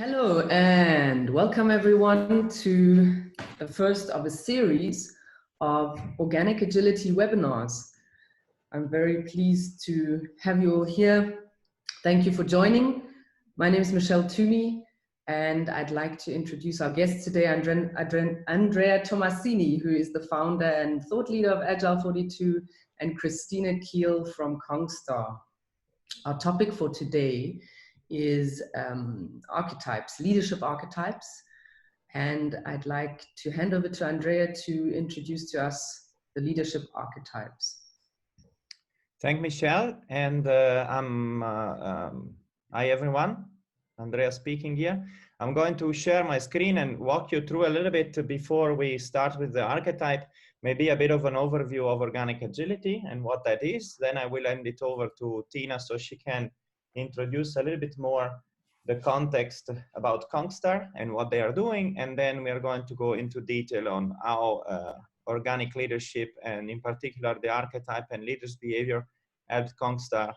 Hello and welcome everyone to the first of a series of Organic Agility webinars. I'm very pleased to have you all here. Thank you for joining. My name is Michelle Toomey and I'd like to introduce our guest today, Andrea Tomasini, who is the founder and thought leader of Agile 42, and Christina Kiel from Kongstar. Our topic for today is archetypes, leadership archetypes. And I'd like to hand over to Andrea to introduce to us the leadership archetypes. Thank Michelle, and hi everyone, Andrea speaking here. I'm going to share my screen and walk you through a little bit before we start with the archetype, maybe a bit of an overview of organic agility and what that is. Then I will hand it over to Tina so she can introduce a little bit more the context about Kongstar and what they are doing. And then we are going to go into detail on how organic leadership, and in particular the archetype and leaders' behavior, helped Kongstar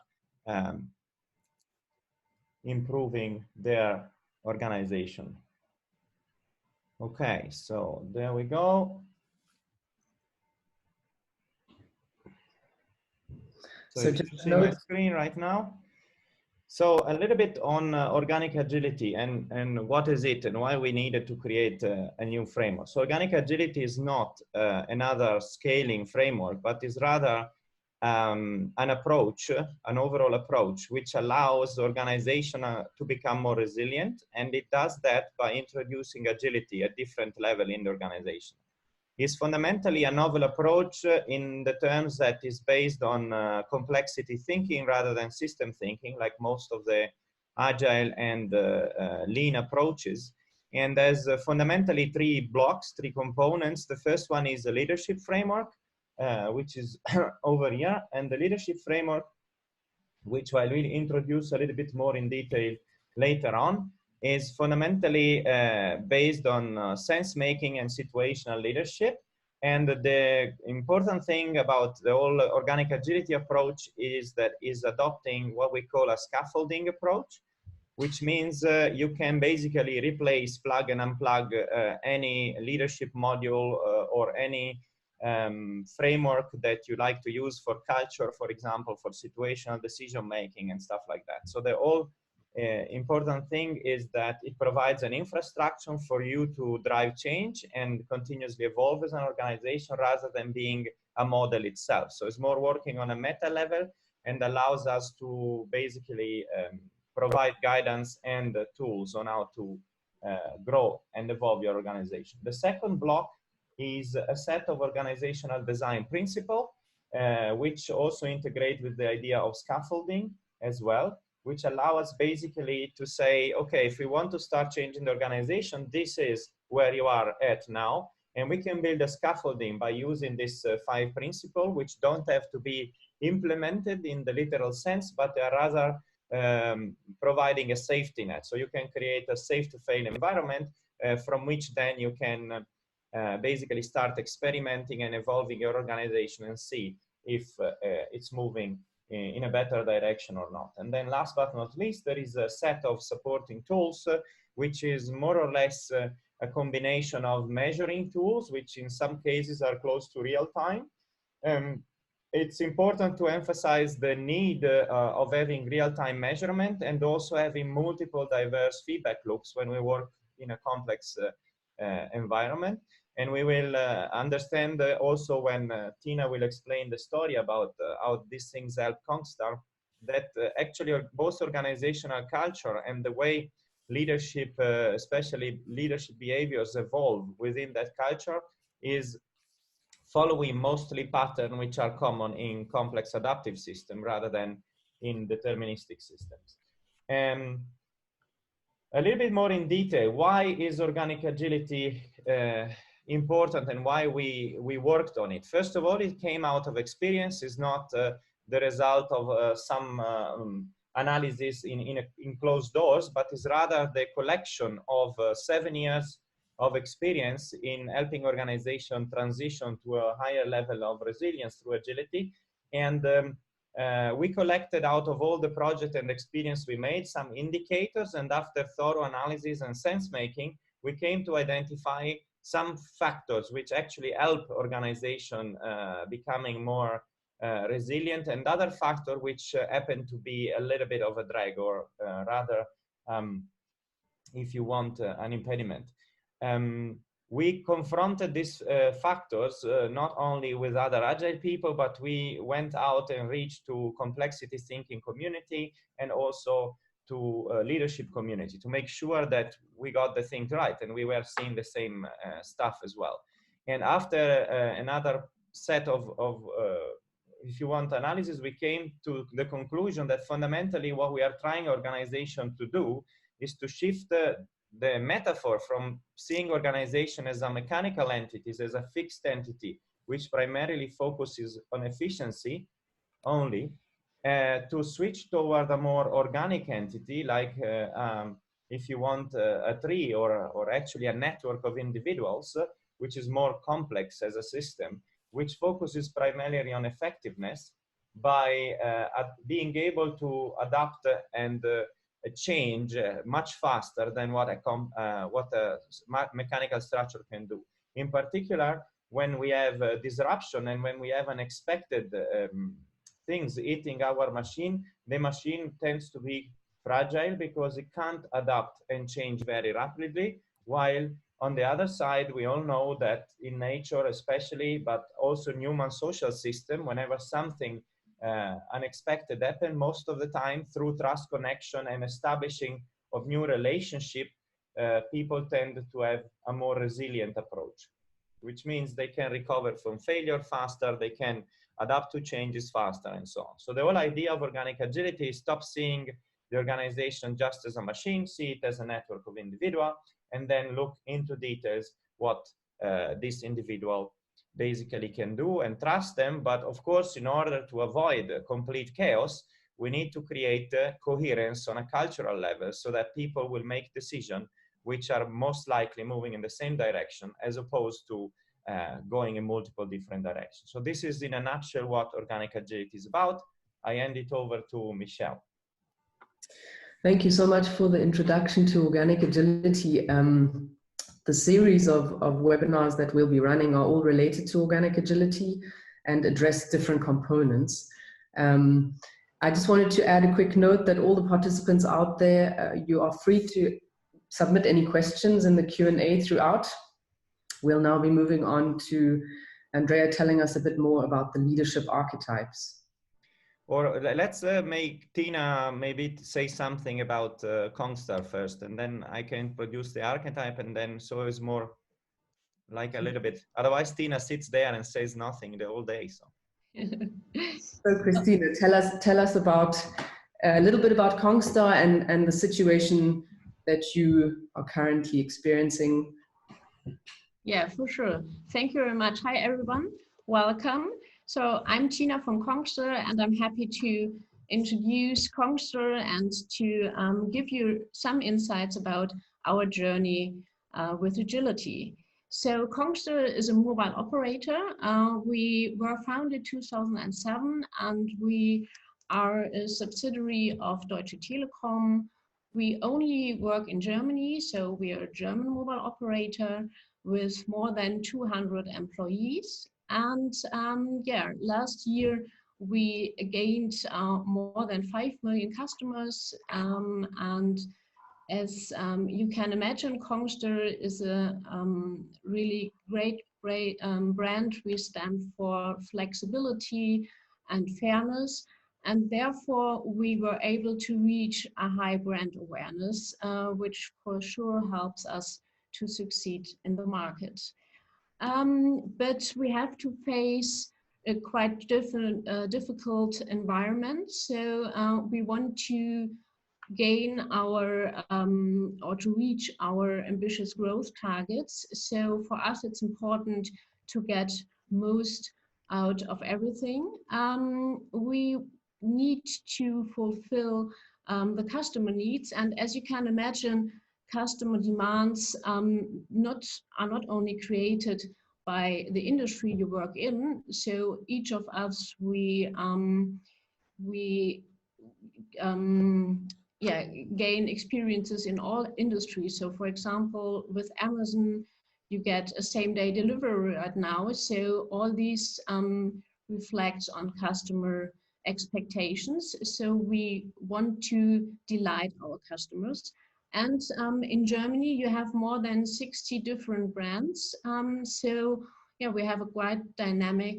improving their organization. Okay, so there we go. So you can see my screen right now. So a little bit on organic agility and what is it and why we needed to create a new framework. So organic agility is not another scaling framework, but is rather an approach, an overall approach, which allows the organization to become more resilient. And it does that by introducing agility at different level in the organization. It's fundamentally a novel approach in the terms that is based on complexity thinking rather than system thinking, like most of the agile and lean approaches. And there's fundamentally three blocks, three components. The first one is the leadership framework, which is over here. And the leadership framework, which I will introduce a little bit more in detail later on, is fundamentally based on sense-making and situational leadership. And the important thing about the whole organic agility approach is that is adopting what we call a scaffolding approach, which means you can basically replace, plug and unplug any leadership module or any framework that you like to use for culture, for example, for situational decision-making and stuff like that. So the whole important thing is that it provides an infrastructure for you to drive change and continuously evolve as an organization rather than being a model itself. So it's more working on a meta level and allows us to basically provide guidance and tools on how to grow and evolve your organization. The second block is a set of organizational design principles, which also integrate with the idea of scaffolding as well, which allow us basically to say, okay, if we want to start changing the organization, this is where you are at now. And we can build a scaffolding by using these 5 principles, which don't have to be implemented in the literal sense, but they are rather providing a safety net. So you can create a safe to fail environment from which then you can basically start experimenting and evolving your organization and see if it's moving in a better direction or not. And then last but not least, there is a set of supporting tools, which is more or less a combination of measuring tools, which in some cases are close to real time. It's important to emphasize the need of having real-time measurement and also having multiple diverse feedback loops when we work in a complex environment. And we will understand also when Tina will explain the story about how these things help Kongstar, that actually both organizational culture and the way leadership, especially leadership behaviors, evolve within that culture is following mostly patterns which are common in complex adaptive systems rather than in deterministic systems. A little bit more in detail, why is organic agility important and why we worked on it? First of all, it came out of experience. It's not the result of some analysis in closed doors, but is rather the collection of 7 years of experience in helping organization transition to a higher level of resilience through agility. And we collected out of all the project and experience we made some indicators, and after thorough analysis and sense making, we came to identify some factors which actually help organization becoming more resilient, and other factor which happen to be a little bit of a drag, or rather, if you want, an impediment. We confronted these factors not only with other agile people, but we went out and reached to complexity thinking community and also to leadership community to make sure that we got the thing right and we were seeing the same stuff as well. And after another set of if you want, analysis, we came to the conclusion that fundamentally what we are trying organization to do is to shift the metaphor from seeing organization as a mechanical entity, as a fixed entity, which primarily focuses on efficiency only, to switch toward a more organic entity, like if you want a tree or actually a network of individuals, which is more complex as a system, which focuses primarily on effectiveness by being able to adapt and change much faster than what a mechanical structure can do. In particular, when we have disruption and when we have unexpected things hitting our machine, the machine tends to be fragile because it can't adapt and change very rapidly, while on the other side, we all know that in nature especially, but also in human social system, whenever something unexpected happen, most of the time through trust connection and establishing of new relationship, people tend to have a more resilient approach, which means they can recover from failure faster, they can adapt to changes faster, and so on. So the whole idea of organic agility is stop seeing the organization just as a machine, see it as a network of individuals, and then look into details what this individual basically can do and trust them. But of course, in order to avoid complete chaos, we need to create coherence on a cultural level so that people will make decisions which are most likely moving in the same direction as opposed to going in multiple different directions. So this is in a nutshell what organic agility is about. I hand it over to Michelle. Thank you so much for the introduction to organic agility. The series of webinars that we'll be running are all related to organic agility and address different components. I just wanted to add a quick note that all the participants out there, you are free to submit any questions in the Q&A throughout. We'll now be moving on to Andrea telling us a bit more about the leadership archetypes. Or let's make Tina maybe say something about Kongstar first, and then I can produce the archetype, and then so it's more like a little bit. Otherwise, Tina sits there and says nothing the whole day. So, so Christina, tell us about a little bit about Kongstar and the situation that you are currently experiencing. Yeah, for sure. Thank you very much. Hi, everyone. Welcome. So I'm Tina from Kongstar, and I'm happy to introduce Kongstar and to give you some insights about our journey with agility. So Kongstar is a mobile operator. We were founded 2007, and we are a subsidiary of Deutsche Telekom. We only work in Germany, so we are a German mobile operator with more than 200 employees. And yeah, last year we gained more than 5 million customers. And as you can imagine, Kongstar is a really great brand. We stand for flexibility and fairness. And therefore, we were able to reach a high brand awareness, which for sure helps us to succeed in the market. But we have to face a quite difficult environment. So we want to gain our or to reach our ambitious growth targets. So for us, it's important to get most out of everything. We need to fulfill the customer needs, and as you can imagine, customer demands are not only created by the industry you work in. So each of us, we we yeah, gain experiences in all industries. So for example, with Amazon, you get a same-day delivery right now. So all these reflects on customer expectations. So we want to delight our customers. And in Germany, you have more than 60 different brands. So yeah, we have a quite dynamic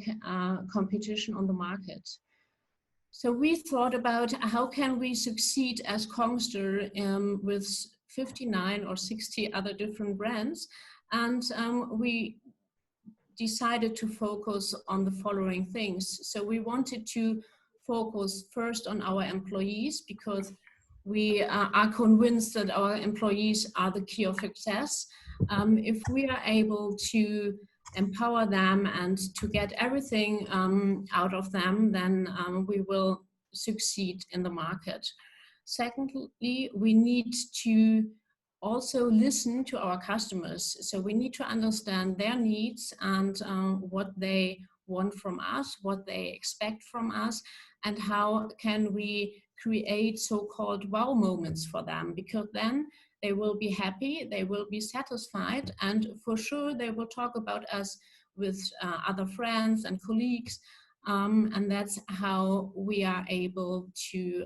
competition on the market. So we thought about how can we succeed as Kongster with 59 or 60 other different brands. And we decided to focus on the following things. So we wanted to focus first on our employees, because we are convinced that our employees are the key of success. If we are able to empower them and to get everything out of them, then we will succeed in the market. Secondly, we need to also listen to our customers. So we need to understand their needs and what they want from us, what they expect from us, and how can we create so-called wow moments for them, because then they will be happy, they will be satisfied, and for sure they will talk about us with other friends and colleagues, and that's how we are able to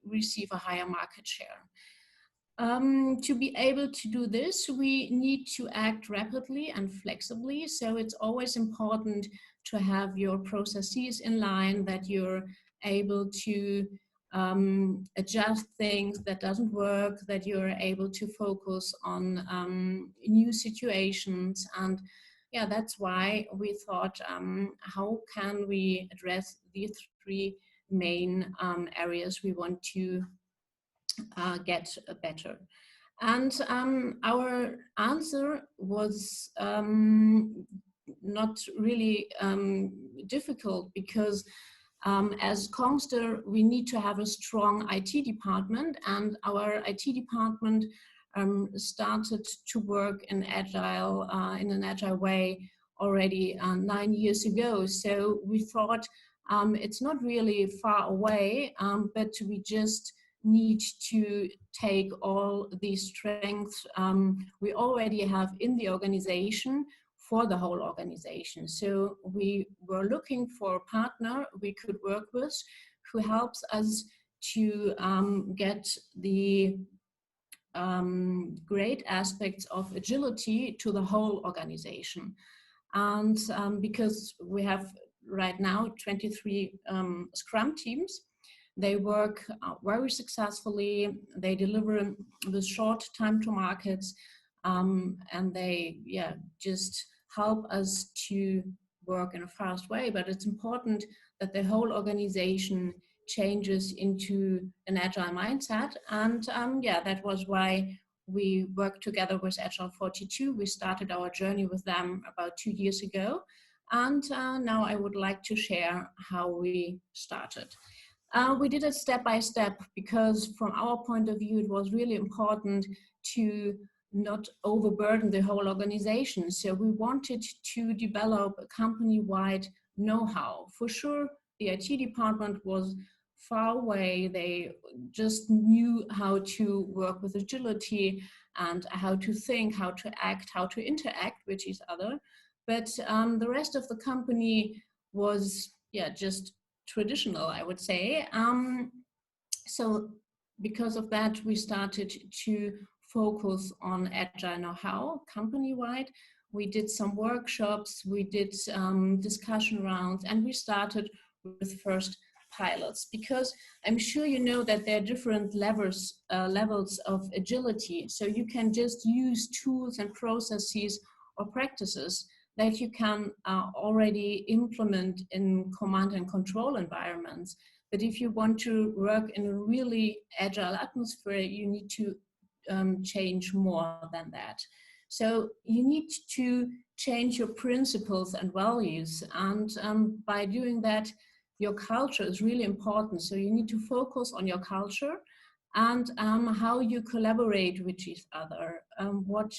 receive a higher market share. To be able to do this, we need to act rapidly and flexibly. So it's always important to have your processes in line, that you're able to adjust things that doesn't work, that you're able to focus on new situations. And yeah, that's why we thought, how can we address these three main areas we want to get better. And our answer was not really difficult, because as Kongster, we need to have a strong IT department, and our IT department started to work in agile, in an agile way already 9 years ago. So we thought it's not really far away, but we just need to take all the strengths we already have in the organization for the whole organization. So we were looking for a partner we could work with who helps us to get the great aspects of agility to the whole organization. And because we have right now 23 Scrum teams, they work very successfully, they deliver with short time to markets, and they just help us to work in a fast way. But it's important that the whole organization changes into an agile mindset. And that was why we worked together with Agile 42. We started our journey with them about 2 years ago. And now I would like to share how we started. We did it step by step, because from our point of view, it was really important to not overburden the whole organization. So we wanted to develop a company-wide know-how. For sure, the IT department was far away. They just knew how to work with agility and how to think, how to act, how to interact with each other. But the rest of the company was, just traditional, I would say. So because of that, we started to focus on agile know-how company-wide. We did some workshops, we did discussion rounds, and we started with first pilots, because I'm sure you know that there are different levels of agility. So you can just use tools and processes or practices that you can already implement in command and control environments. But if you want to work in a really agile atmosphere, you need to change more than that. So you need to change your principles and values. And by doing that, your culture is really important. So you need to focus on your culture and how you collaborate with each other, what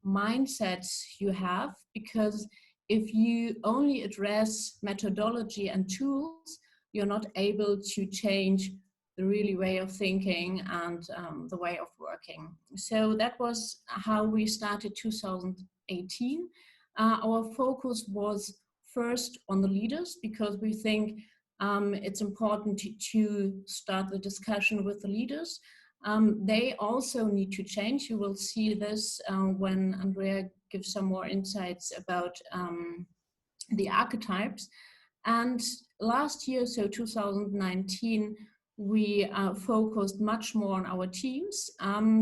mindsets you have, because if you only address methodology and tools, you're not able to change the really way of thinking and the way of working. So that was how we started 2018. Our focus was first on the leaders, because we think it's important to start the discussion with the leaders. They also need to change. You will see this when Andrea gives some more insights about the archetypes. And last year, so 2019, we focused much more on our teams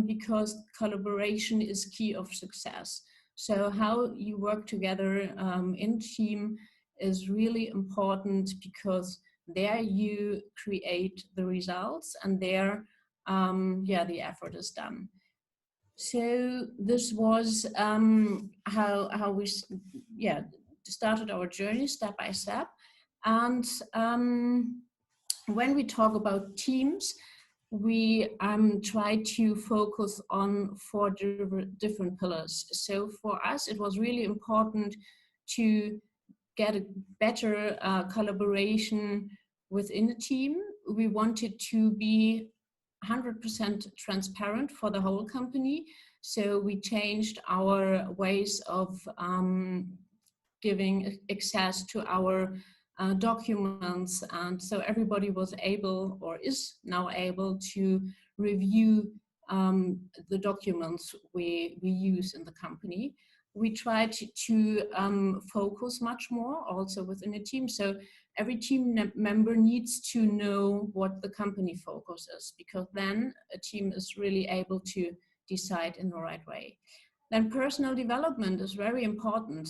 because collaboration is key of success. So how you work together in team is really important, because there you create the results, and there the effort is done. So this was how we started our journey step by step. And when we talk about teams, we try to focus on 4 different pillars. So for us, it was really important to get a better collaboration within the team. We wanted to be 100% transparent for the whole company. So we changed our ways of giving access to our documents, and so everybody was able, or is now able, to review the documents we use in the company. We tried to focus much more also within a team. So every team member needs to know what the company focus is, because then a team is really able to decide in the right way. Then personal development is very important.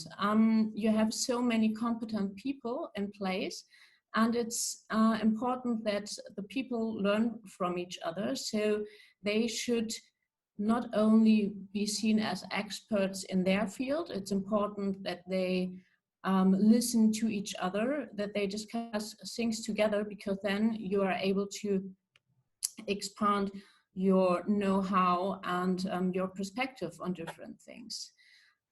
You have so many competent people in place, and it's important that the people learn from each other. So they should not only be seen as experts in their field, it's important that they listen to each other, that they discuss things together, because then you are able to expand your know-how and your perspective on different things.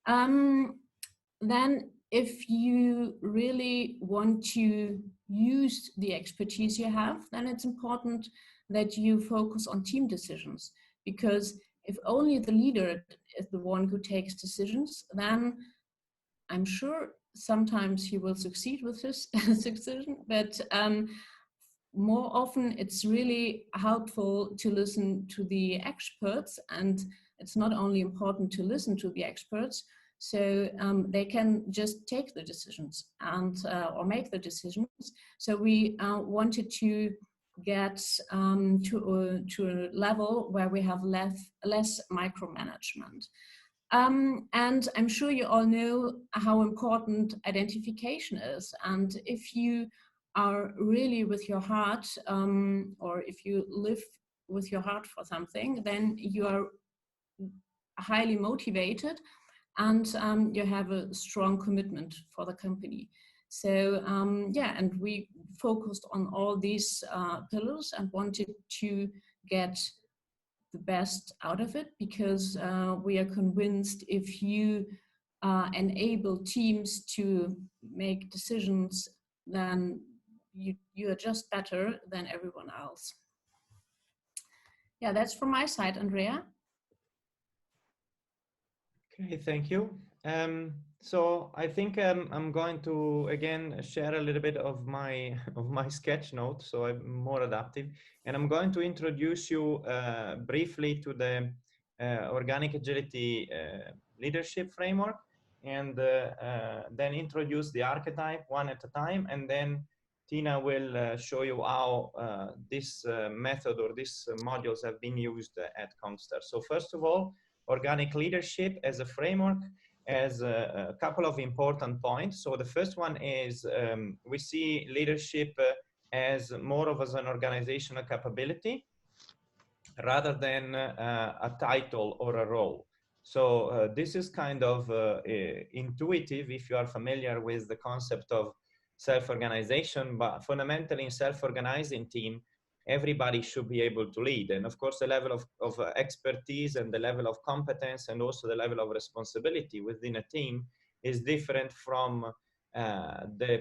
Then if you really want to use the expertise you have, then it's important that you focus on team decisions, because if only the leader is the one who takes decisions, then I'm sure sometimes he will succeed with his decision, but more often it's really helpful to listen to the experts, and it's not only important to listen to the experts, so they can just take the decisions and or make the decisions. So we wanted to get to a level where we have less micromanagement. And I'm sure you all know how important identification is, and if you are really with your heart, or if you live with your heart for something, then you are highly motivated, and you have a strong commitment for the company. So and we focused on all these pillars and wanted to get the best out of it, because we are convinced if you enable teams to make decisions, then you are just better than everyone else. Yeah, that's from my side, Andrea. Okay, thank you. So I think I'm going to again share a little bit of my sketch note, so I'm more adaptive, and I'm going to introduce you briefly to the Organic Agility Leadership Framework, and then introduce the archetype one at a time, and then Tina will show you how this method or these modules have been used at Kongstar. So first of all, organic leadership as a framework has a couple of important points. So the first one is we see leadership as more of an organizational capability rather than a title or a role. So this is kind of intuitive if you are familiar with the concept of self-organization, but fundamentally in self-organizing team, everybody should be able to lead. And of course, the level of expertise and the level of competence and also the level of responsibility within a team is different from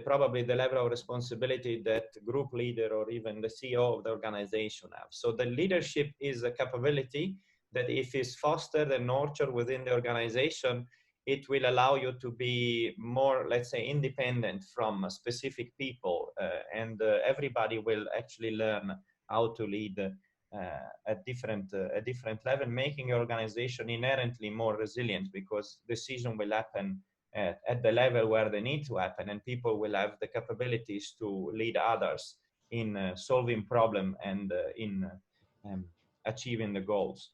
probably the level of responsibility that group leader or even the CEO of the organization have. So the leadership is a capability that if it's fostered and nurtured within the organization, it will allow you to be more, let's say, independent from specific people, and everybody will actually learn how to lead at different level, making your organization inherently more resilient, because decision will happen at the level where they need to happen, and people will have the capabilities to lead others in solving problem and in achieving the goals.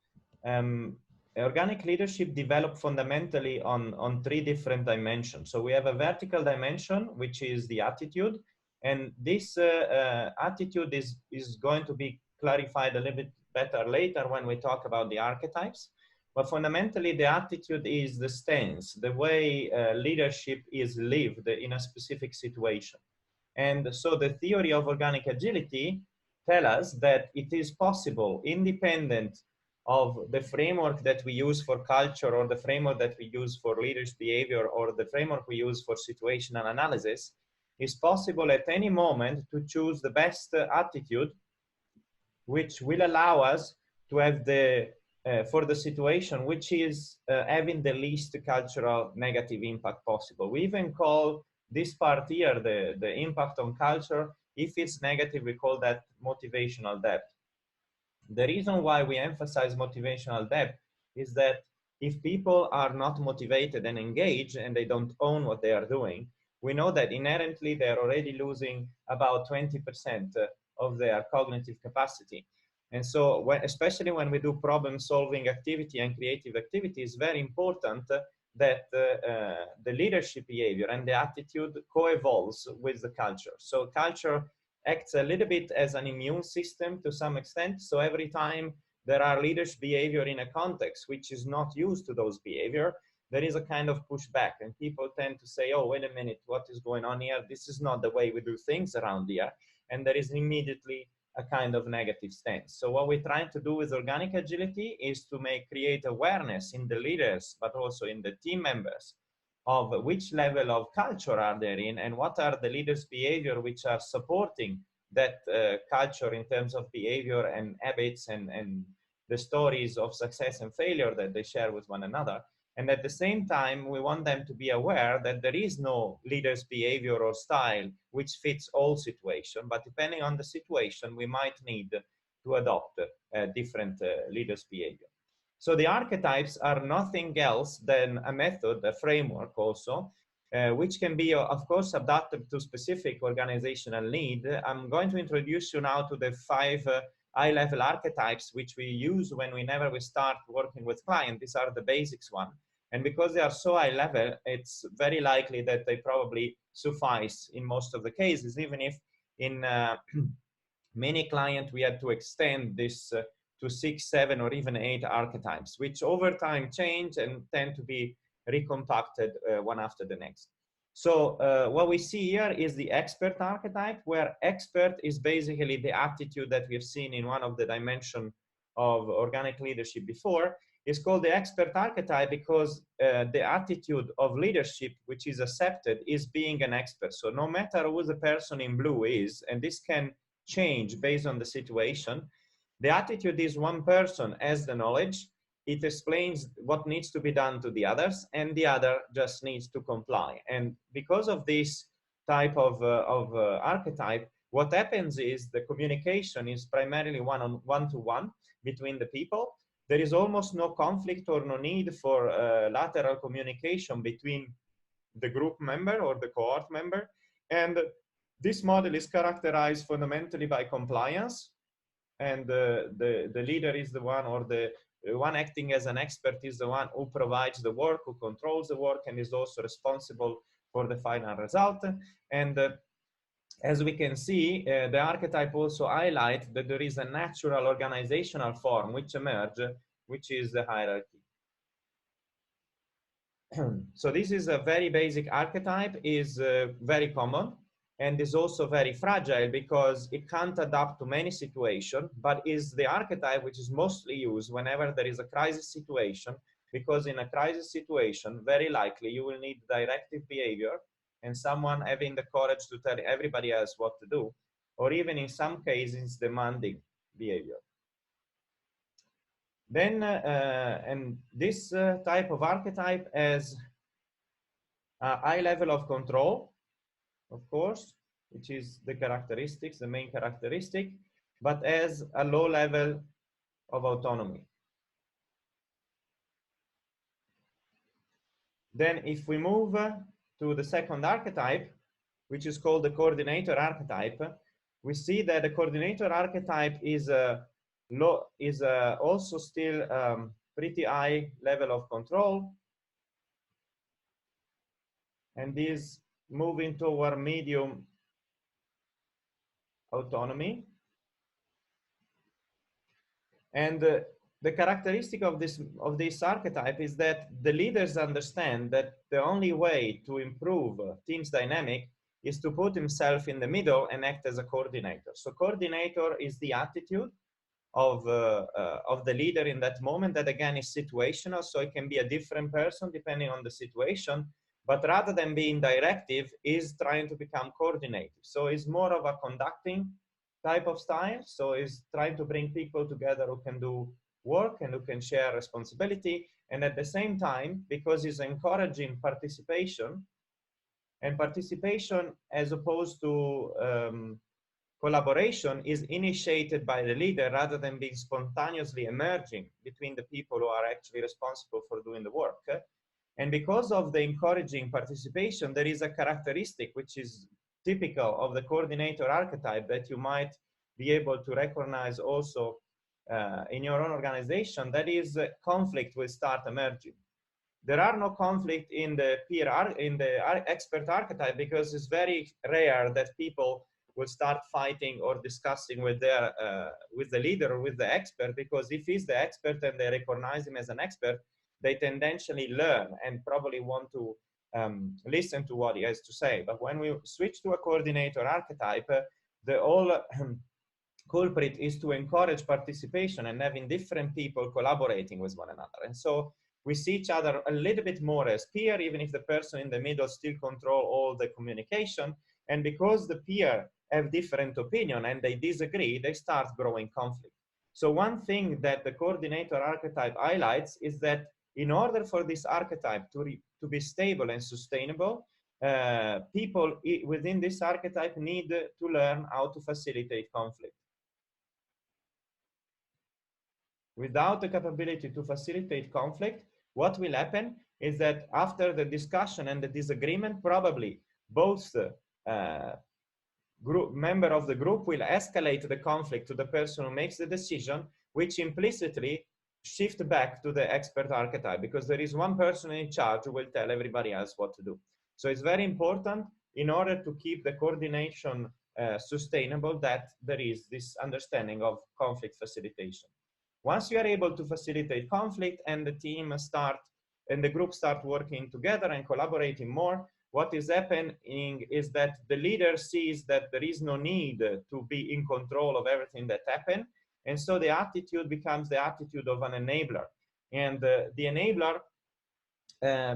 Organic leadership developed fundamentally on 3 different dimensions. So we have a vertical dimension, which is the attitude, and this attitude is going to be clarified a little bit better later when we talk about the archetypes. But fundamentally, the attitude is the stance, the way leadership is lived in a specific situation. And so the theory of organic agility tells us that it is possible, independent of the framework that we use for culture, or the framework that we use for leaders' behavior, or the framework we use for situational analysis, is possible at any moment to choose the best attitude, which will allow us to have the for the situation, which is having the least cultural negative impact possible. We even call this part here the impact on culture. If it's negative, we call that motivational depth. The reason why we emphasize motivational depth is that if people are not motivated and engaged, and they don't own what they are doing, we know that inherently they're already losing about 20% of their cognitive capacity. And so, especially when we do problem-solving activity and creative activity, it's very important that the leadership behavior and the attitude co-evolves with the culture. So culture acts a little bit as an immune system to some extent. So every time there are leaders' behavior in a context which is not used to those behavior, there is a kind of pushback, and people tend to say, oh, wait a minute, what is going on here? This is not the way we do things around here. And there is immediately a kind of negative stance. So what we're trying to do with organic agility is to create awareness in the leaders, but also in the team members, of which level of culture are they in, and what are the leaders' behavior which are supporting that culture in terms of behavior and habits, and the stories of success and failure that they share with one another. And at the same time, we want them to be aware that there is no leader's behavior or style which fits all situations, but depending on the situation, we might need to adopt different leader's behavior. So the archetypes are nothing else than a method, a framework also, which can be, of course, adapted to specific organizational need. I'm going to introduce you now to the 5 high-level archetypes which we use whenever we start working with clients. These are the basics one. And because they are so high level, it's very likely that they probably suffice in most of the cases, even if in many clients we had to extend this to 6, 7, or even 8 archetypes, which over time change and tend to be recompacted one after the next. So what we see here is the expert archetype, where expert is basically the attitude that we've seen in one of the dimensions of organic leadership before. Is called the expert archetype because the attitude of leadership which is accepted is being an expert. So no matter who the person in blue is, and this can change based on the situation, the attitude is one person has the knowledge, it explains what needs to be done to the others, and the other just needs to comply. And because of this type of archetype, what happens is the communication is primarily one-to-one between the people. There is almost no conflict or no need for lateral communication between the group member or the cohort member. And this model is characterized fundamentally by compliance. And the leader is the one, or the one acting as an expert is the one who provides the work, who controls the work, and is also responsible for the final result. And as we can see, the archetype also highlights that there is a natural organizational form which emerges, which is the hierarchy. So this is a very basic archetype, is very common, and is also very fragile because it can't adapt to many situations, but is the archetype which is mostly used whenever there is a crisis situation, because in a crisis situation, very likely you will need directive behavior and someone having the courage to tell everybody else what to do, or even in some cases demanding behavior. Then, and this type of archetype has a high level of control, of course, which is the characteristics, the main characteristic, but has a low level of autonomy. Then if we move to the second archetype, which is called the coordinator archetype, we see that the coordinator archetype is also still pretty high level of control, and is moving toward medium autonomy. And the characteristic of this archetype is that the leaders understand that the only way to improve team's dynamic is to put himself in the middle and act as a coordinator. So coordinator is the attitude of the leader in that moment, that again is situational, so it can be a different person depending on the situation, but rather than being directive, is trying to become coordinative. So it's more of a conducting type of style, so is trying to bring people together who can do work and who can share responsibility, and at the same time, because he's encouraging participation, and participation as opposed to collaboration is initiated by the leader rather than being spontaneously emerging between the people who are actually responsible for doing the work. And because of the encouraging participation, there is a characteristic which is typical of the coordinator archetype that you might be able to recognize also in your own organization. That is, conflict will start emerging. There are no conflict in the expert archetype, because it's very rare that people will start fighting or discussing with the leader or with the expert, because if he's the expert and they recognize him as an expert, they tendentially learn and probably want to listen to what he has to say. But when we switch to a coordinator archetype, the whole culprit is to encourage participation and having different people collaborating with one another. And so we see each other a little bit more as peer, even if the person in the middle still control all the communication. And because the peer have different opinion and they disagree, they start growing conflict. So one thing that the coordinator archetype highlights is that in order for this archetype to be stable and sustainable, people within this archetype need to learn how to facilitate conflict. Without the capability to facilitate conflict, what will happen is that after the discussion and the disagreement, probably both member of the group will escalate the conflict to the person who makes the decision, which implicitly shift back to the expert archetype, because there is one person in charge who will tell everybody else what to do. So it's very important, in order to keep the coordination sustainable, that there is this understanding of conflict facilitation. Once you are able to facilitate conflict and the team and the group start working together and collaborating more, what is happening is that the leader sees that there is no need to be in control of everything that happened. And so the attitude becomes the attitude of an enabler. And the enabler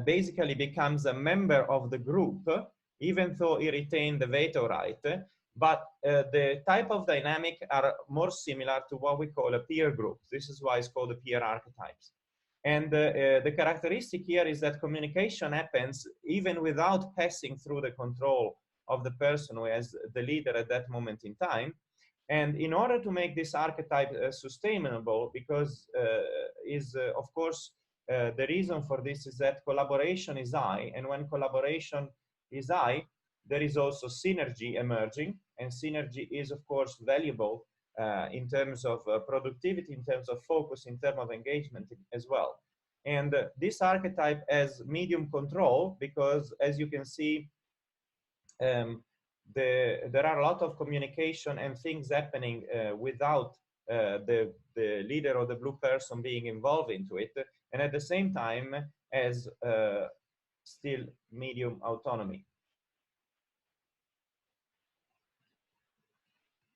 basically becomes a member of the group, even though he retained the veto right. But the type of dynamic are more similar to what we call a peer group. This is why it's called the peer archetypes. And the characteristic here is that communication happens even without passing through the control of the person who is the leader at that moment in time. And in order to make this archetype sustainable, because of course, the reason for this is that collaboration is high. And when collaboration is high, there is also synergy emerging. And synergy is, of course, valuable in terms of productivity, in terms of focus, in terms of engagement as well. And this archetype has medium control, because as you can see, there are a lot of communication and things happening without the leader or the blue person being involved into it. And at the same time, has still medium autonomy.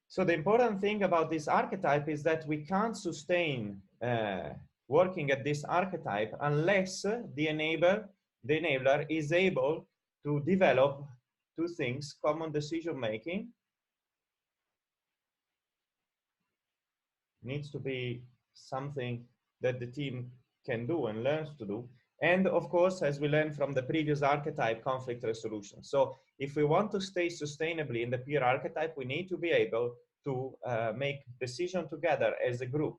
So the important thing about this archetype is that we can't sustain working at this archetype unless the enabler is able to develop two things: common decision making needs to be something that the team can do and learns to do. And of course, as we learned from the previous archetype, conflict resolution. So if we want to stay sustainably in the peer archetype, we need to be able to make decisions together as a group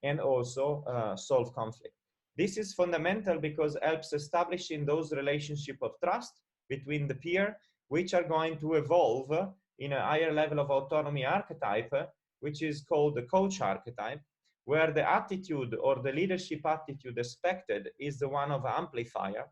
and also solve conflict. This is fundamental because it helps establishing those relationships of trust between the peer, which are going to evolve in a higher level of autonomy archetype, which is called the coach archetype, where the attitude or the leadership attitude expected is the one of an amplifier,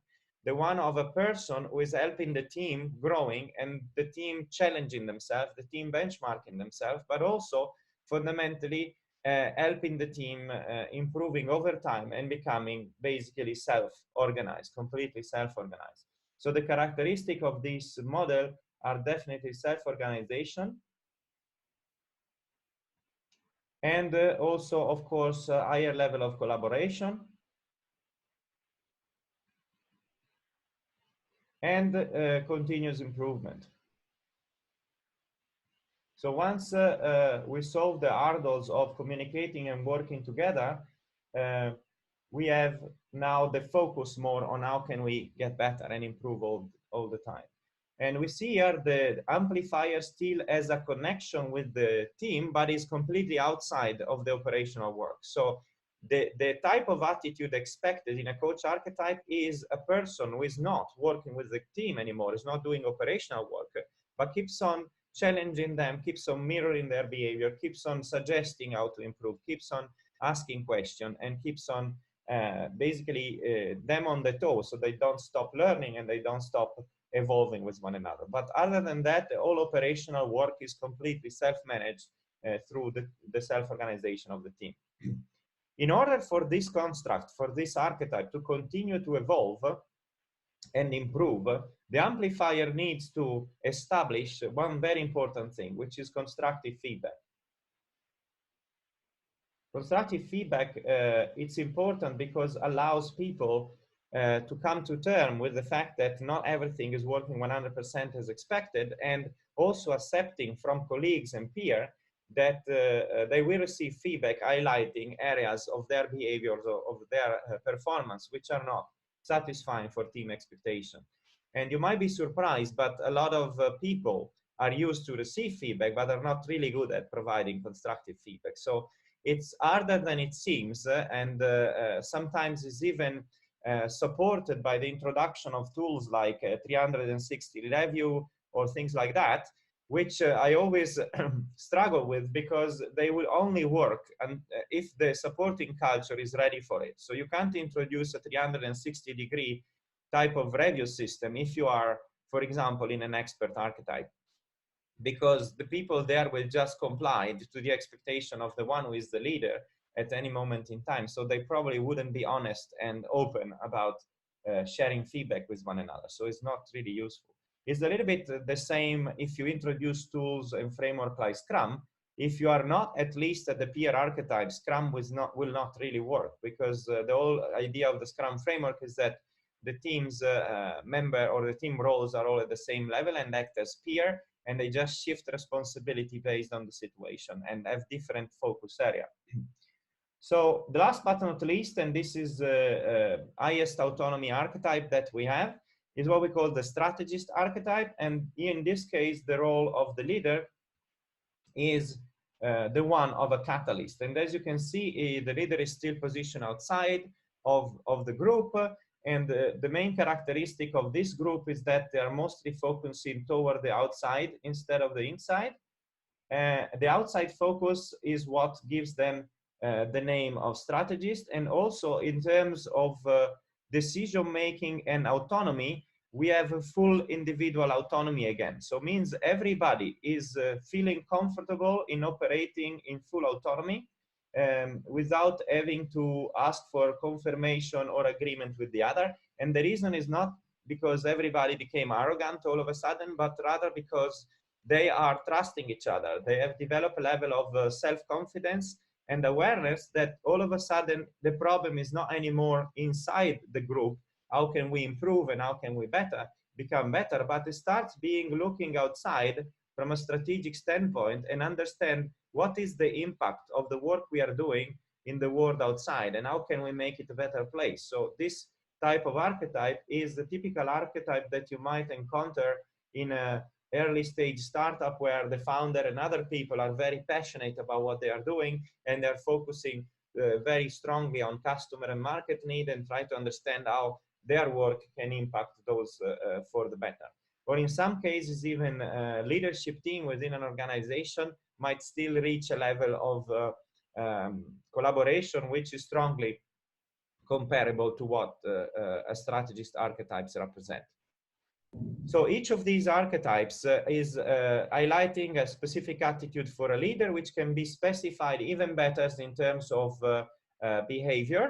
the one of a person who is helping the team growing and the team challenging themselves, the team benchmarking themselves, but also fundamentally helping the team improving over time and becoming basically self-organized, completely self-organized. So the characteristic of this model are definitely self-organization, and also, of course, a higher level of collaboration, and continuous improvement. So once we solve the hurdles of communicating and working together, we have now the focus more on how can we get better and improve all the time. And we see here the amplifier still has a connection with the team, but is completely outside of the operational work. So the type of attitude expected in a coach archetype is a person who is not working with the team anymore, is not doing operational work, but keeps on challenging them, keeps on mirroring their behavior, keeps on suggesting how to improve, keeps on asking questions, and keeps on basically them on the toes so they don't stop learning and they don't stop evolving with one another. But other than that, all operational work is completely self-managed through the self-organization of the team. In order for this construct, for this archetype to continue to evolve and improve, the amplifier needs to establish one very important thing, which is constructive feedback. Constructive feedback, it's important because it allows people to come to terms with the fact that not everything is working 100% as expected, and also accepting from colleagues and peers that they will receive feedback highlighting areas of their behaviors or of their performance which are not satisfying for team expectation. And you might be surprised, but a lot of people are used to receive feedback, but are not really good at providing constructive feedback. So it's harder than it seems, and sometimes it's even supported by the introduction of tools like 360 review or things like that, which I always struggle with, because they will only work and if the supporting culture is ready for it. So you can't introduce a 360-degree type of review system if you are, for example, in an expert archetype, because the people there will just comply to the expectation of the one who is the leader at any moment in time. So they probably wouldn't be honest and open about sharing feedback with one another. So it's not really useful. It's a little bit the same if you introduce tools and framework like Scrum. If you are not at least at the peer archetype, Scrum will not really work, because the whole idea of the Scrum framework is that the team's member or the team roles are all at the same level and act as peer, and they just shift responsibility based on the situation and have different focus area. So the last but not least, and this is the highest autonomy archetype that we have, is what we call the strategist archetype. And in this case, the role of the leader is the one of a catalyst. And as you can see, the leader is still positioned outside of the group. And the main characteristic of this group is that they are mostly focusing toward the outside instead of the inside. The outside focus is what gives them the name of strategist. And also in terms of decision-making and autonomy, we have a full individual autonomy again. So it means everybody is feeling comfortable in operating in full autonomy without having to ask for confirmation or agreement with the other. And the reason is not because everybody became arrogant all of a sudden, but rather because they are trusting each other. They have developed a level of self-confidence and awareness that all of a sudden the problem is not anymore inside the group. How can we improve and how can we better? become better, but it starts being looking outside from a strategic standpoint and understand what is the impact of the work we are doing in the world outside and how can we make it a better place. So this type of archetype is the typical archetype that you might encounter in a early stage startup where the founder and other people are very passionate about what they are doing and they're focusing very strongly on customer and market need and try to understand how their work can impact those for the better. Or in some cases, even a leadership team within an organization might still reach a level of collaboration which is strongly comparable to what a strategist archetypes represent. So each of these archetypes is highlighting a specific attitude for a leader, which can be specified even better in terms of behavior.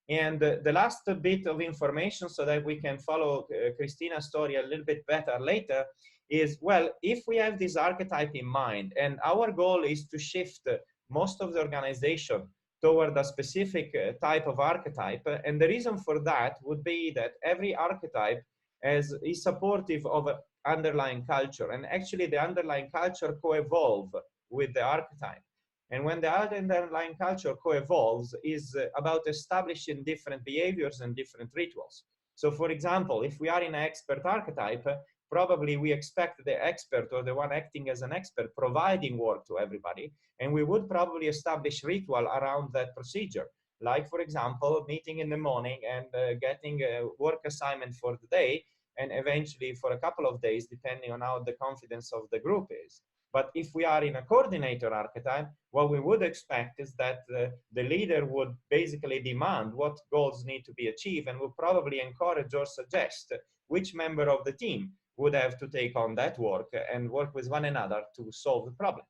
And the last bit of information so that we can follow Christina's story a little bit better later is, well, if we have this archetype in mind and our goal is to shift most of the organization toward a specific type of archetype, and the reason for that would be that every archetype is supportive of an underlying culture, and actually the underlying culture co-evolve with the archetype. And when the underlying culture co-evolves is about establishing different behaviors and different rituals. So for example, if we are in an expert archetype, probably we expect the expert or the one acting as an expert providing work to everybody, and we would probably establish ritual around that procedure. Like, for example, meeting in the morning and getting a work assignment for the day, and eventually for a couple of days, depending on how the confidence of the group is. But if we are in a coordinator archetype, what we would expect is that the leader would basically demand what goals need to be achieved and would probably encourage or suggest which member of the team would have to take on that work and work with one another to solve the problem.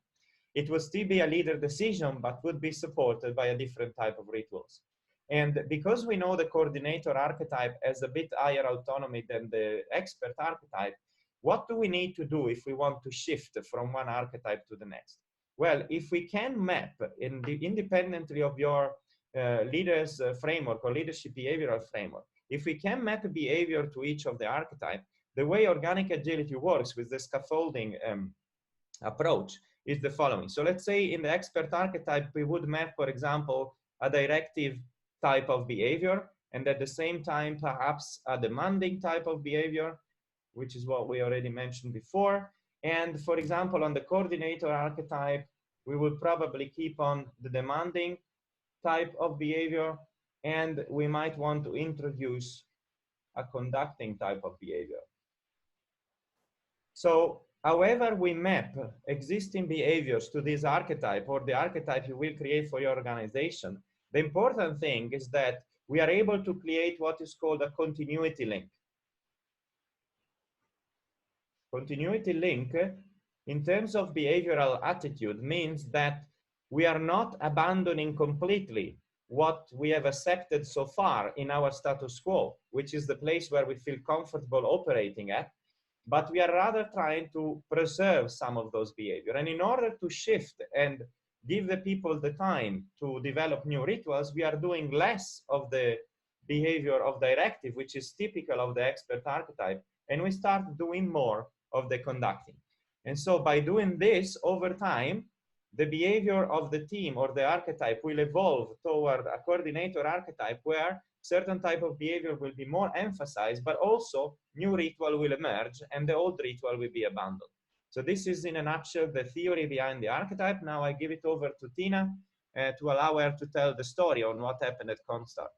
It would still be a leader decision, but would be supported by a different type of rituals. And because we know the coordinator archetype has a bit higher autonomy than the expert archetype, what do we need to do if we want to shift from one archetype to the next? Well, if we can map independently of your leader's framework or leadership behavioral framework, if we can map a behavior to each of the archetype, the way organic agility works with the scaffolding approach is the following. So let's say in the expert archetype, we would map, for example, a directive type of behavior, and at the same time, perhaps a demanding type of behavior, which is what we already mentioned before. And for example, on the coordinator archetype, we would probably keep on the demanding type of behavior, and we might want to introduce a conducting type of behavior. So however we map existing behaviors to this archetype or the archetype you will create for your organization, the important thing is that we are able to create what is called a continuity link. Continuity link, in terms of behavioral attitude, means that we are not abandoning completely what we have accepted so far in our status quo, which is the place where we feel comfortable operating at, but we are rather trying to preserve some of those behaviors. And in order to shift and give the people the time to develop new rituals, we are doing less of the behavior of directive, which is typical of the expert archetype, and we start doing more of the conducting. And so by doing this over time, the behavior of the team or the archetype will evolve toward a coordinator archetype where certain type of behavior will be more emphasized, but also new ritual will emerge and the old ritual will be abandoned. So this is in a nutshell the theory behind the archetype. Now I give it over to Tina to allow her to tell the story on what happened at Comstar.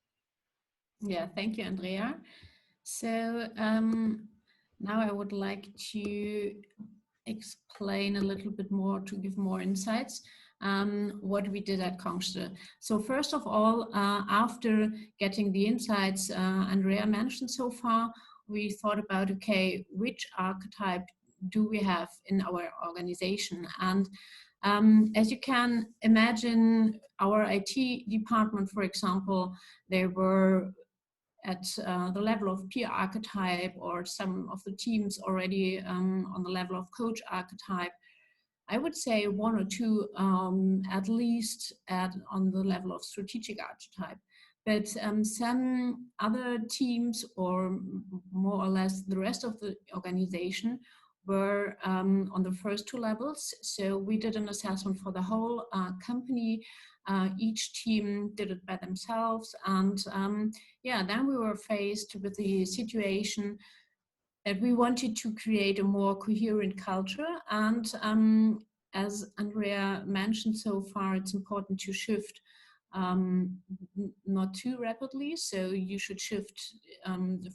Yeah, thank you, Andrea. So now I would like to explain a little bit more, to give more insights what we did at Comstar. So first of all, after getting the insights Andrea mentioned so far, we thought about, okay, which archetype do we have in our organization? And as you can imagine, our IT department, for example, they were at the level of peer archetype, or some of the teams already on the level of coach archetype. I would say one or two at least on the level of strategic archetype. But some other teams, or more or less the rest of the organization, were on the first two levels. So we did an assessment for the whole company. Each team did it by themselves. And yeah, then we were faced with the situation that we wanted to create a more coherent culture. And as Andrea mentioned so far, it's important to shift not too rapidly. So you should shift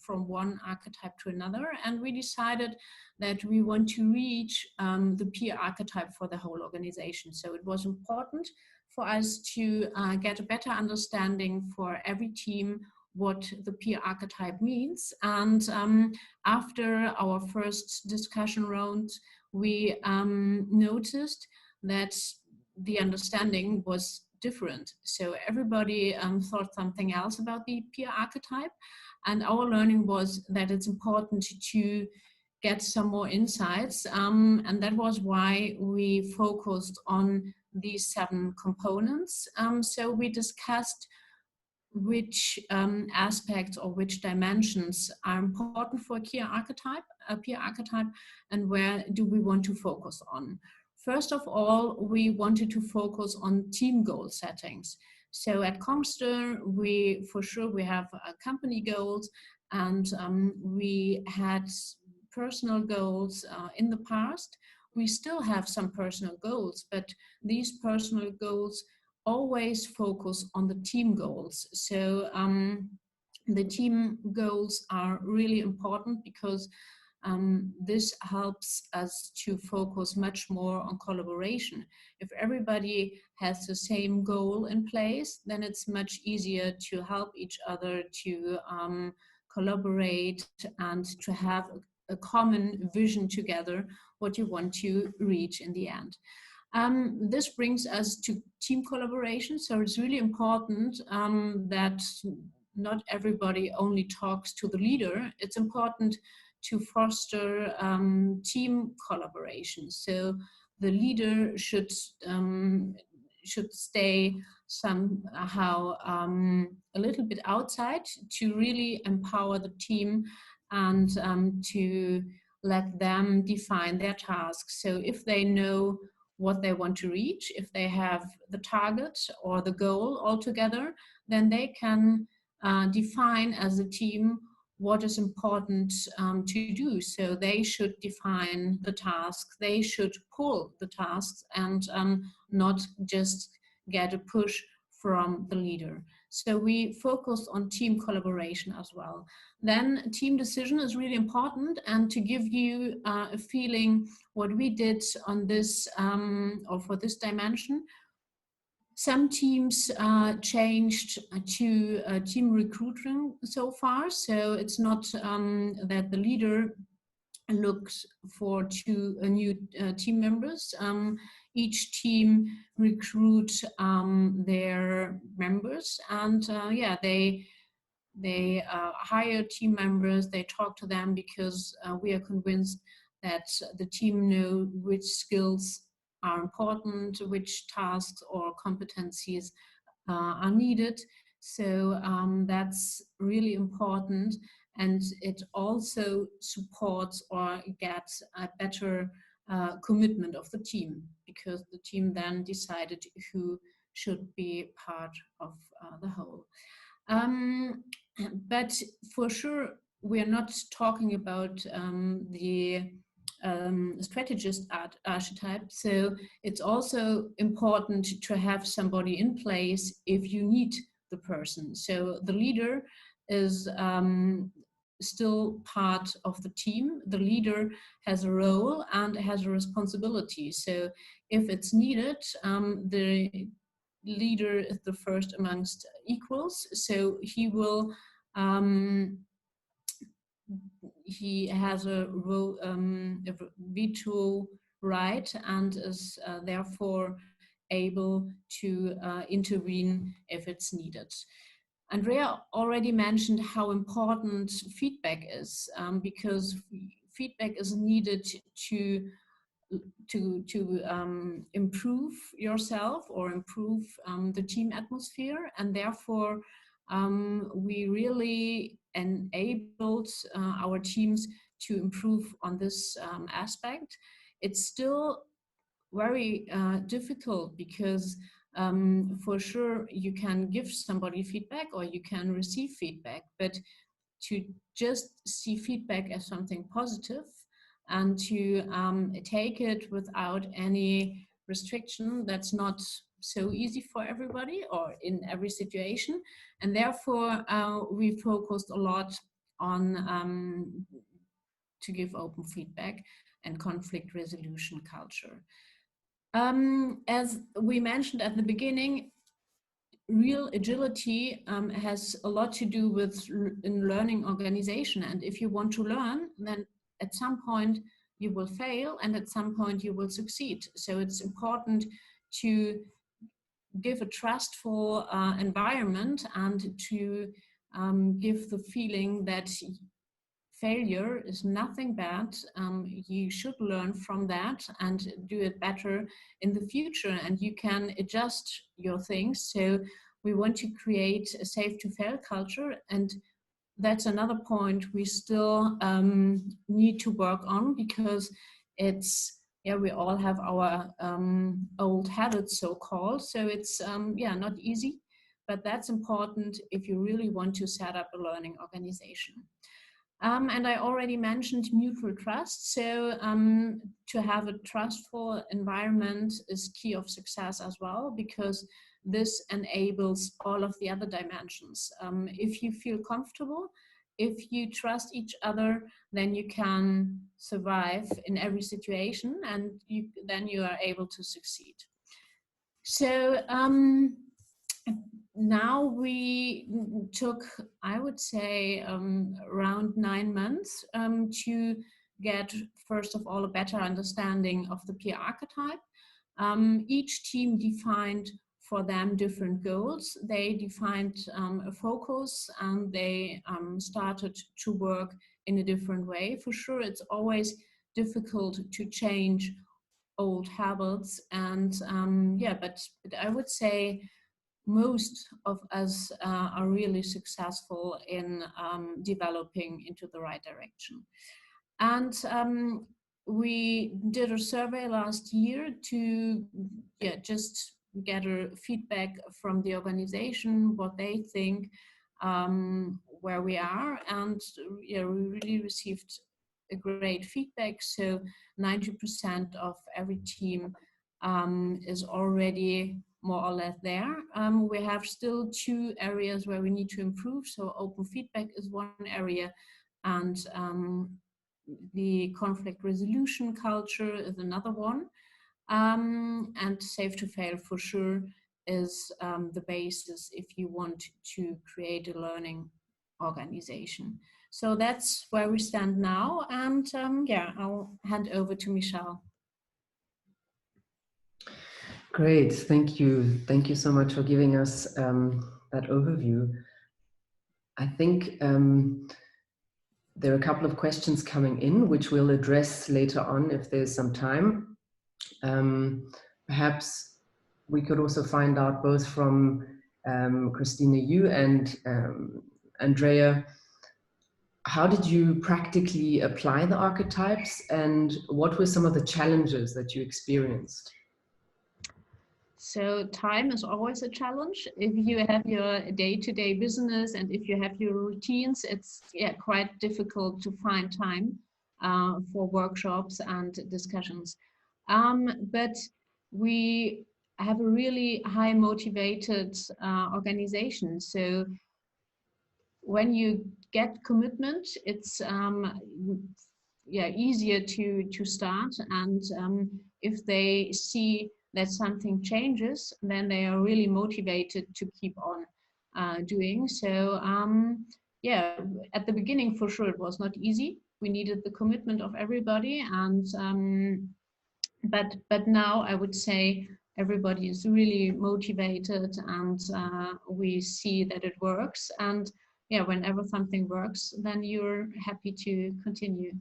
from one archetype to another. And we decided that we want to reach the peer archetype for the whole organization. So it was important for us to get a better understanding for every team what the peer archetype means. And after our first discussion round, we noticed that the understanding was different. So everybody thought something else about the peer archetype. And our learning was that it's important to get some more insights. And that was why we focused on these 7 components. So we discussed which aspects or which dimensions are important for a peer archetype, and where do we want to focus on. First of all, we wanted to focus on team goal settings. So at Kongster, we have company goals, and we had personal goals in the past. We still have some personal goals, but these personal goals always focus on the team goals. So the team goals are really important because this helps us to focus much more on collaboration. If everybody has the same goal in place, then it's much easier to help each other to collaborate and to have a common vision together, what you want to reach in the end. This brings us to team collaboration. So it's really important that not everybody only talks to the leader. It's important to foster team collaboration. So the leader should stay somehow a little bit outside to really empower the team and to let them define their tasks. So if they know what they want to reach, if they have the target or the goal altogether, then they can define as a team what is important to do. So they should define the task, they should pull the tasks, and not just get a push from the leader. So we focus on team collaboration as well. Then team decision is really important, and to give you a feeling what we did on this or for this dimension, some teams changed to team recruiting so far. So it's not that the leader looks for new team members. Each team recruit their members, and yeah, they hire team members, they talk to them, because we are convinced that the team know which skills are important, which tasks or competencies are needed. So that's really important, and it also supports or gets a better commitment of the team, because the team then decided who should be part of the whole. But for sure, we are not talking about the strategist archetype. So it's also important to have somebody in place if you need the person. So the leader is still part of the team. The leader has a role and has a responsibility. So if it's needed, the leader is the first amongst equals. So he will he has a veto right, and is therefore able to intervene if it's needed. Andrea already mentioned how important feedback is, because feedback is needed to improve yourself or improve the team atmosphere, and therefore we really enabled our teams to improve on this aspect. It's still very difficult because for sure you can give somebody feedback or you can receive feedback, but to just see feedback as something positive and to take it without any restriction, that's not so easy for everybody or in every situation. And therefore, we focused a lot on to give open feedback and conflict resolution culture. As we mentioned at the beginning, real agility has a lot to do with in learning organization. And if you want to learn, then at some point you will fail and at some point you will succeed. So it's important to give a trustful environment and to give the feeling that failure is nothing bad. You should learn from that and do it better in the future, and you can adjust your things. So we want to create a safe to fail culture, and that's another point we still need to work on, because it's, yeah, we all have our old habits, so-called. So it's, yeah, not easy, but that's important if you really want to set up a learning organization. And I already mentioned mutual trust. So to have a trustful environment is key of success as well, because this enables all of the other dimensions. If you feel comfortable, if you trust each other, then you can survive in every situation, and then you are able to succeed. So now we took, I would say, around 9 months to get, first of all, a better understanding of the peer archetype. Each team defined for them different goals. They defined a focus, and they started to work in a different way. For sure, it's always difficult to change old habits, and yeah, but I would say most of us are really successful in developing into the right direction. And we did a survey last year to just gather feedback from the organization, what they think, where we are, and we really received a great feedback. So 90% of every team is already more or less there. We have still 2 areas where we need to improve. So open feedback is one area, and the conflict resolution culture is another one. And safe to fail for sure is the basis if you want to create a learning organization. So that's where we stand now. And yeah, I'll hand over to Michelle. Great, thank you. Thank you so much for giving us that overview. I think there are a couple of questions coming in, which we'll address later on if there's some time. Perhaps we could also find out both from Christina, you and Andrea, how did you practically apply the archetypes, and what were some of the challenges that you experienced? So time is always a challenge. If you have your day-to-day business and if you have your routines, it's quite difficult to find time for workshops and discussions. But we have a really high motivated organization. So when you get commitment, it's easier to start. And if they see that something changes, then they are really motivated to keep on doing. So yeah, at the beginning, for sure, it was not easy. We needed the commitment of everybody, and but now I would say everybody is really motivated, and we see that it works. And yeah, whenever something works, then you're happy to continue.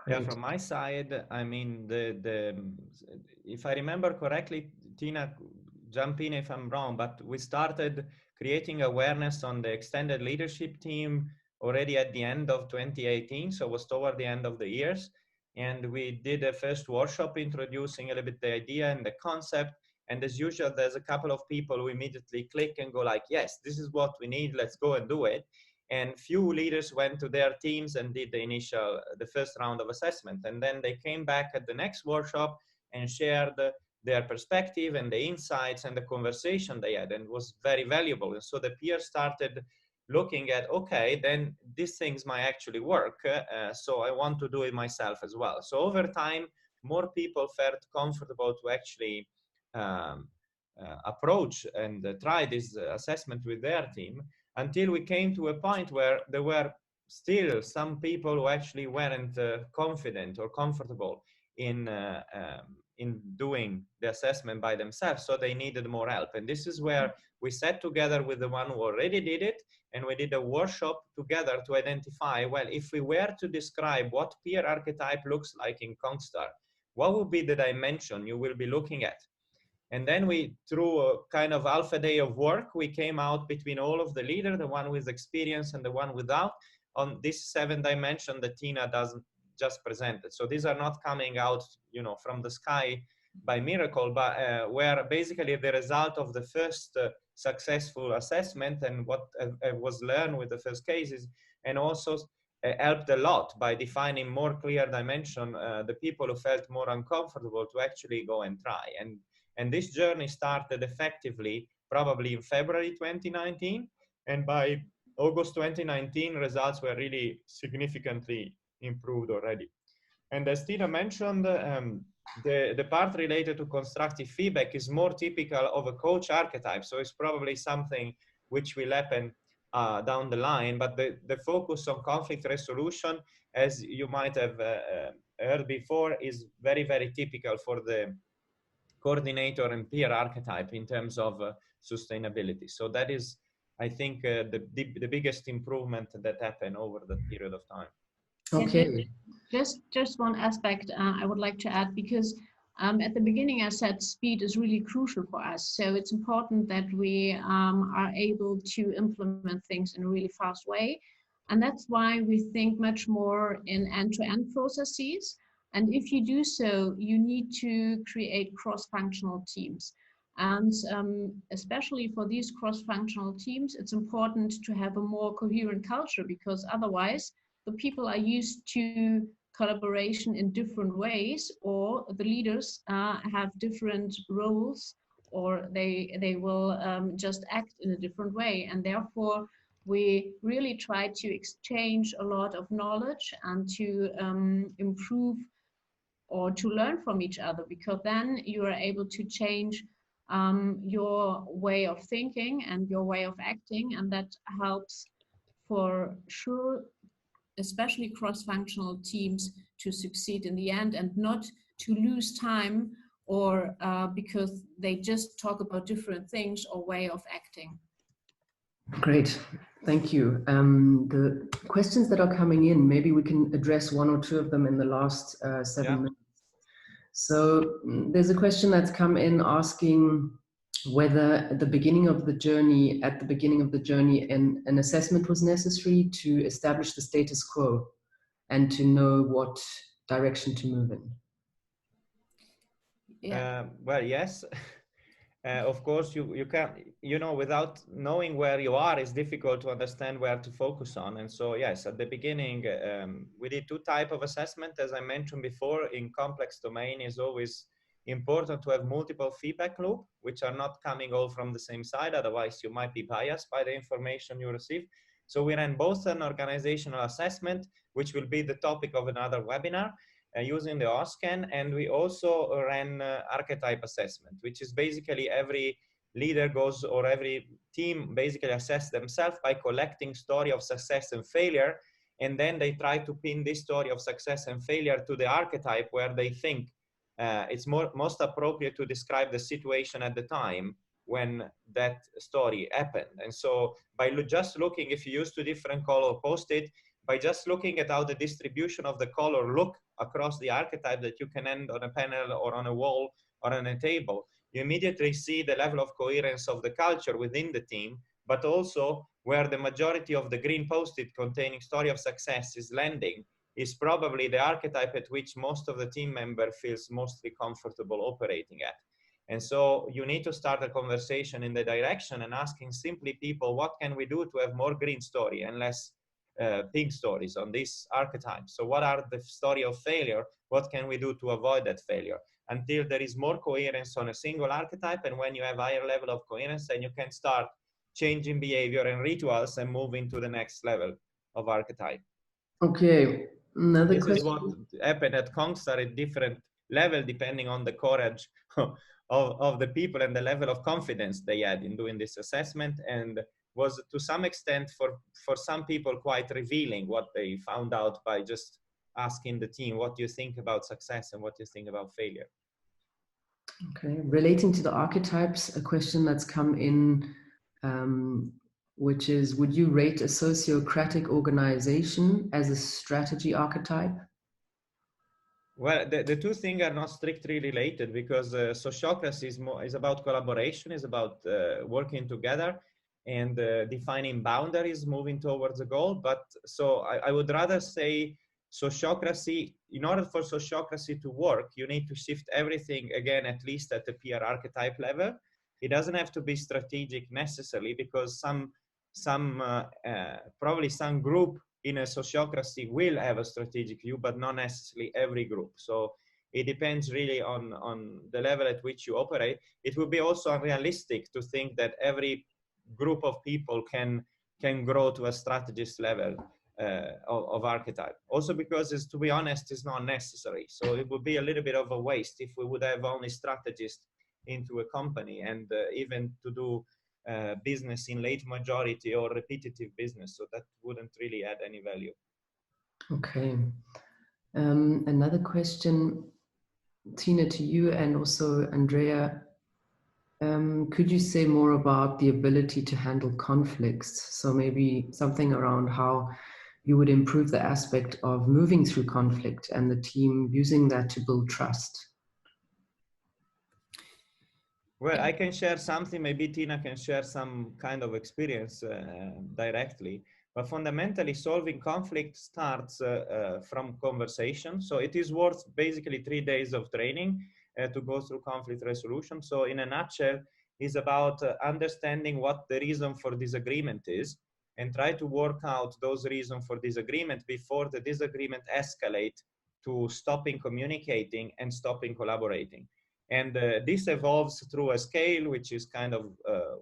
Yeah, from my side, I mean, if I remember correctly, Tina, jump in if I'm wrong, but we started creating awareness on the extended leadership team already at the end of 2018. So it was toward the end of the years. And we did a first workshop introducing a little bit the idea and the concept. And as usual, there's a couple of people who immediately click and go like, yes, this is what we need. Let's go and do it. And few leaders went to their teams and did the first round of assessment. And then they came back at the next workshop and shared their perspective and the insights and the conversation they had, and it was very valuable. And so the peers started looking at, okay, then these things might actually work. So I want to do it myself as well. So over time, more people felt comfortable to actually approach and try this assessment with their team, until we came to a point where there were still some people who actually weren't confident or comfortable in doing the assessment by themselves, so they needed more help. And this is where we sat together with the one who already did it, and we did a workshop together to identify, well, if we were to describe what peer archetype looks like in Kongstar, what would be the dimension you will be looking at? And then we, through a kind of half a day of work, we came out between all of the leaders, the one with experience and the one without, on this 7 dimension that Tina doesn't just presented. So these are not coming out, you know, from the sky by miracle, but were basically the result of the first successful assessment and what was learned with the first cases, and also helped a lot by defining more clear dimension, the people who felt more uncomfortable to actually go and try. And this journey started effectively probably in February 2019, and by August 2019, results were really significantly improved already. And as Tina mentioned, the part related to constructive feedback is more typical of a coach archetype. So it's probably something which will happen down the line, but the focus on conflict resolution, as you might have heard before, is very, very typical for the coordinator and peer archetype in terms of sustainability. So that is, I think, the biggest improvement that happened over the period of time. Okay. Just one aspect I would like to add, because at the beginning I said speed is really crucial for us. So it's important that we are able to implement things in a really fast way. And that's why we think much more in end-to-end processes. And if you do so, you need to create cross-functional teams. And especially for these cross-functional teams, it's important to have a more coherent culture, because otherwise the people are used to collaboration in different ways, or the leaders have different roles, or they will just act in a different way. And therefore, we really try to exchange a lot of knowledge and to improve or to learn from each other, because then you are able to change your way of thinking and your way of acting, and that helps for sure, especially cross-functional teams, to succeed in the end and not to lose time, or because they just talk about different things or way of acting. Great, thank you. The questions that are coming in, maybe we can address 1 or 2 of them in the last 7 minutes. So there's a question that's come in asking whether at the beginning of the journey, an assessment was necessary to establish the status quo and to know what direction to move in. Yeah. Well, yes. Of course, you can't, you know, without knowing where you are, it's difficult to understand where to focus on. And so, yes, at the beginning, we did 2 types of assessment. As I mentioned before, in complex domain, is always important to have multiple feedback loop, which are not coming all from the same side. Otherwise, you might be biased by the information you receive. So we ran both an organizational assessment, which will be the topic of another webinar, using the OSCAN, and we also ran archetype assessment, which is basically every leader goes, or every team basically assess themselves by collecting story of success and failure, and then they try to pin this story of success and failure to the archetype where they think it's most appropriate to describe the situation at the time when that story happened. And so by just looking, if you use 2 different color post-it, by just looking at how the distribution of the color look across the archetype that you can end on a panel or on a wall or on a table, you immediately see the level of coherence of the culture within the team but also where the majority of the green post-it containing story of success is landing is probably the archetype at which most of the team member feels mostly comfortable operating at. And so you need to start a conversation in the direction and asking simply people, what can we do to have more green story and less pink stories on this archetype? So what are the story of failure? What can we do to avoid that failure? Until there is more coherence on a single archetype. And when you have higher level of coherence, then you can start changing behavior and rituals and move into the next level of archetype. Okay, another question. This is what happened at Kongstar at different level, depending on the courage of the people and the level of confidence they had in doing this assessment, and was to some extent for some people quite revealing what they found out by just asking the team, what do you think about success and what do you think about failure? Okay, relating to the archetypes, a question that's come in, which is, would you rate a sociocratic organization as a strategy archetype? Well, the two things are not strictly related, because sociocracy is about collaboration, is about working together and defining boundaries, moving towards a goal. But so I would rather say sociocracy, in order for sociocracy to work, you need to shift everything again, at least at the peer archetype level. It doesn't have to be strategic necessarily, because probably some group in a sociocracy will have a strategic view, but not necessarily every group. So it depends really on the level at which you operate. It would be also unrealistic to think that every group of people can grow to a strategist level of archetype. Also because, to be honest, it's not necessary. So it would be a little bit of a waste if we would have only strategists into a company, and even to do business in late majority or repetitive business. So that wouldn't really add any value. Okay. Another question, Tina, to you, and also Andrea. Could you say more about the ability to handle conflicts? So maybe something around how you would improve the aspect of moving through conflict and the team using that to build trust. Well, I can share something, maybe Tina can share some kind of experience directly, but fundamentally solving conflict starts from conversation. So it is worth basically 3 days of training to go through conflict resolution. So in a nutshell, it's about understanding what the reason for disagreement is, and try to work out those reasons for disagreement before the disagreement escalate to stopping communicating and stopping collaborating. And this evolves through a scale, which is kind of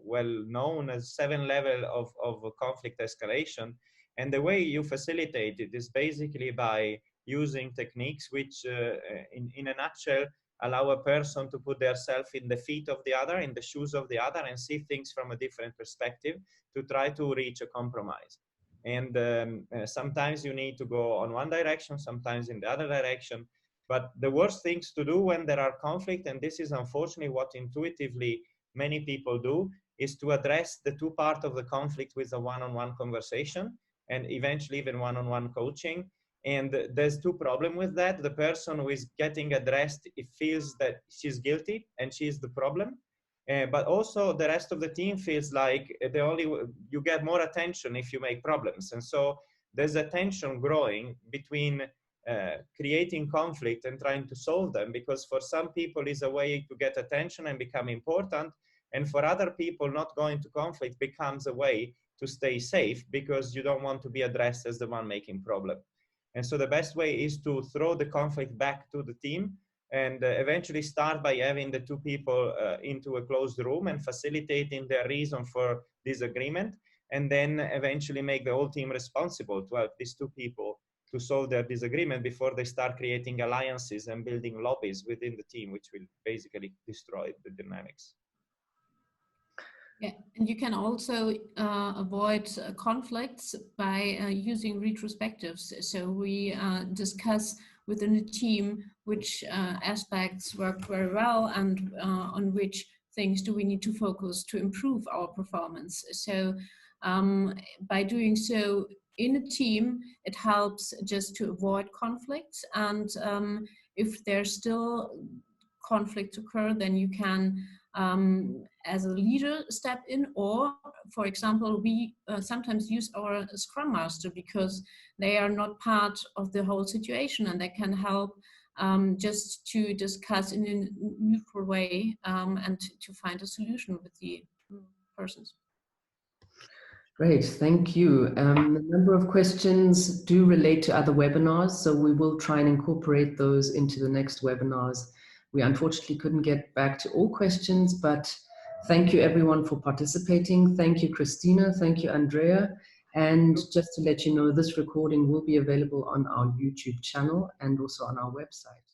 well known as 7 levels of conflict escalation. And the way you facilitate it is basically by using techniques which, in a nutshell, allow a person to put themselves in the feet of the other, in the shoes of the other, and see things from a different perspective to try to reach a compromise. And sometimes you need to go on one direction, sometimes in the other direction. But the worst things to do when there are conflict, and this is unfortunately what intuitively many people do, is to address the two parts of the conflict with a one-on-one conversation, and eventually even one-on-one coaching. And there's two problems with that. The person who is getting addressed, it feels that she's guilty and she's the problem. But also the rest of the team feels like you get more attention if you make problems. And so there's a tension growing between creating conflict and trying to solve them, because for some people is a way to get attention and become important. And for other people, not going to conflict becomes a way to stay safe, because you don't want to be addressed as the one making problem. And so the best way is to throw the conflict back to the team, and eventually start by having the two people into a closed room and facilitating their reason for disagreement, and then eventually make the whole team responsible to help these two people to solve their disagreement before they start creating alliances and building lobbies within the team, which will basically destroy the dynamics. Yeah, and you can also avoid conflicts by using retrospectives. So we discuss within the team which aspects work very well, and on which things do we need to focus to improve our performance. So by doing so in a team, it helps just to avoid conflicts. And if there's still conflicts occur, then you can as a leader step in, or for example, we sometimes use our Scrum Master because they are not part of the whole situation and they can help just to discuss in a neutral way and to find a solution with the persons. Great, thank you. A number of questions do relate to other webinars, so we will try and incorporate those into the next webinars. We unfortunately couldn't get back to all questions, but thank you everyone for participating. Thank you, Christina. Thank you, Andrea. And just to let you know, this recording will be available on our YouTube channel and also on our website.